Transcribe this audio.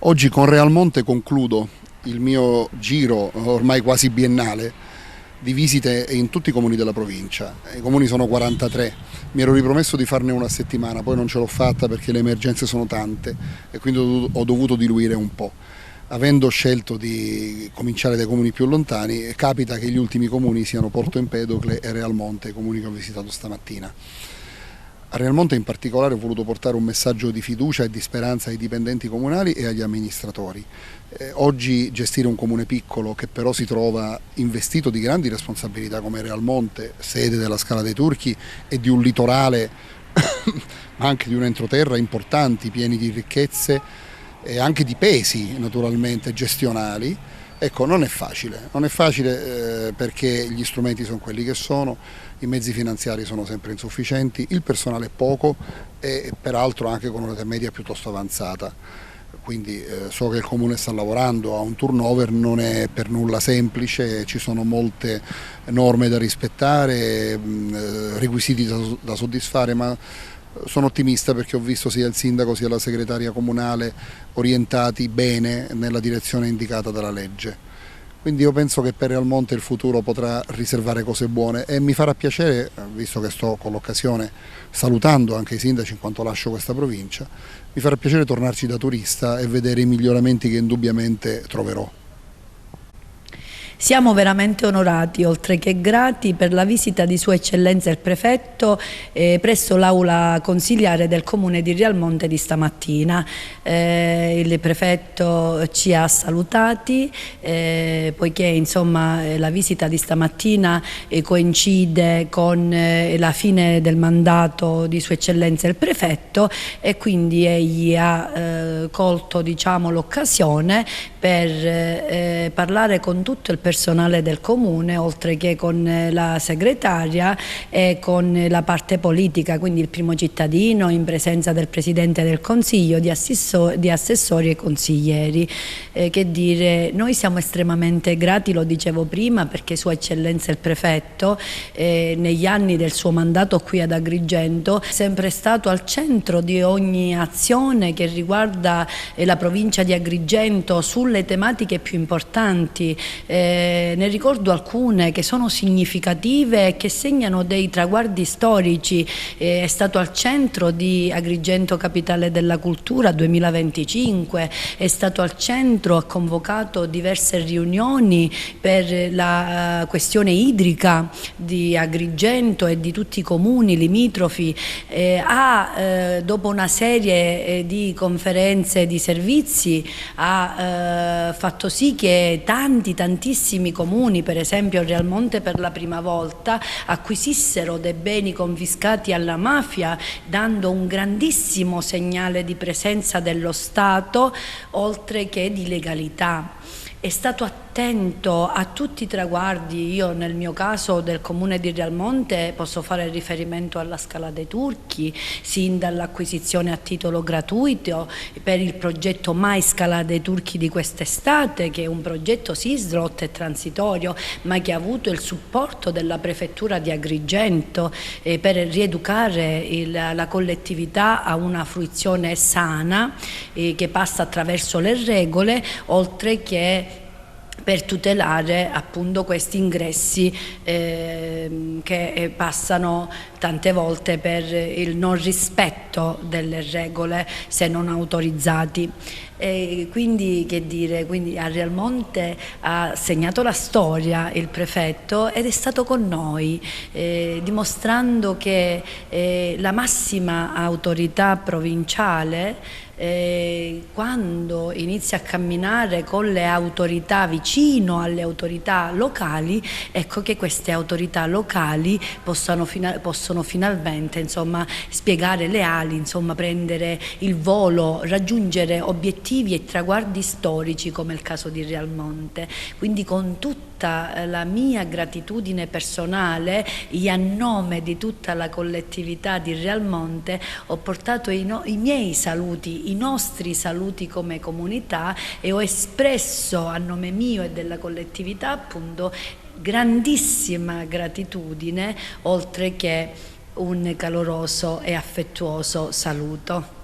Oggi con Realmonte concludo il mio giro ormai quasi biennale di visite in tutti i comuni della provincia. I comuni sono 43, mi ero ripromesso di farne una a settimana, poi non ce l'ho fatta perché le emergenze sono tante e quindi ho dovuto diluire un po'. Avendo scelto di cominciare dai comuni più lontani, capita che gli ultimi comuni siano Porto Empedocle e Realmonte, i comuni che ho visitato stamattina. A Realmonte in particolare ho voluto portare un messaggio di fiducia e di speranza ai dipendenti comunali e agli amministratori. Oggi gestire un comune piccolo che però si trova investito di grandi responsabilità come Realmonte, sede della Scala dei Turchi e di un litorale ma anche di un entroterra importanti, pieni di ricchezze e anche di pesi naturalmente gestionali. Ecco, non è facile perché gli strumenti sono quelli che sono, i mezzi finanziari sono sempre insufficienti, il personale è poco e peraltro anche con un'età media piuttosto avanzata. Quindi so che il Comune sta lavorando a un turnover, non è per nulla semplice, ci sono molte norme da rispettare, requisiti da soddisfare, ma sono ottimista perché ho visto sia il sindaco sia la segretaria comunale orientati bene nella direzione indicata dalla legge. Quindi io penso che per Realmonte il futuro potrà riservare cose buone e mi farà piacere, visto che sto con l'occasione salutando anche i sindaci in quanto lascio questa provincia, mi farà piacere tornarci da turista e vedere i miglioramenti che indubbiamente troverò. Siamo veramente onorati, oltre che grati, per la visita di Sua Eccellenza il Prefetto presso l'Aula Consiliare del Comune di Realmonte di stamattina. Il Prefetto ci ha salutati poiché insomma, la visita di stamattina coincide con la fine del mandato di Sua Eccellenza il Prefetto e quindi egli ha colto diciamo, l'occasione per parlare con tutto il personale del Comune, oltre che con la segretaria e con la parte politica, quindi il primo cittadino in presenza del Presidente del Consiglio, di assessori e consiglieri. Che dire, noi siamo estremamente grati, lo dicevo prima, perché Sua Eccellenza il Prefetto negli anni del suo mandato qui ad Agrigento è sempre stato al centro di ogni azione che riguarda la provincia di Agrigento sulle tematiche più importanti. Ne ricordo alcune che sono significative e che segnano dei traguardi storici. È stato al centro di Agrigento Capitale della Cultura 2025, è stato al centro, ha convocato diverse riunioni per la questione idrica di Agrigento e di tutti i comuni limitrofi. Dopo una serie di conferenze di servizi, ha fatto sì che tantissimi comuni, per esempio Realmonte per la prima volta, acquisissero dei beni confiscati alla mafia, dando un grandissimo segnale di presenza dello Stato, oltre che di legalità. È stato attento a tutti i traguardi. Io nel mio caso del Comune di Realmonte posso fare riferimento alla Scala dei Turchi, sin dall'acquisizione a titolo gratuito per il progetto Mai Scala dei Turchi di quest'estate, che è un progetto sì slot e transitorio, ma che ha avuto il supporto della Prefettura di Agrigento per rieducare la collettività a una fruizione sana che passa attraverso le regole, oltre che per tutelare appunto questi ingressi che passano tante volte per il non rispetto delle regole se non autorizzati. Quindi che dire, quindi a Realmonte ha segnato la storia il Prefetto ed è stato con noi, dimostrando che la massima autorità provinciale quando inizia a camminare con le autorità vicino alle autorità locali, ecco che queste autorità locali possono finalmente insomma, spiegare le ali, insomma, prendere il volo, raggiungere obiettivi e traguardi storici come il caso di Realmonte. Quindi con tutta la mia gratitudine personale e a nome di tutta la collettività di Realmonte ho portato i miei saluti, i nostri saluti come comunità e ho espresso a nome mio e della collettività appunto grandissima gratitudine oltre che un caloroso e affettuoso saluto.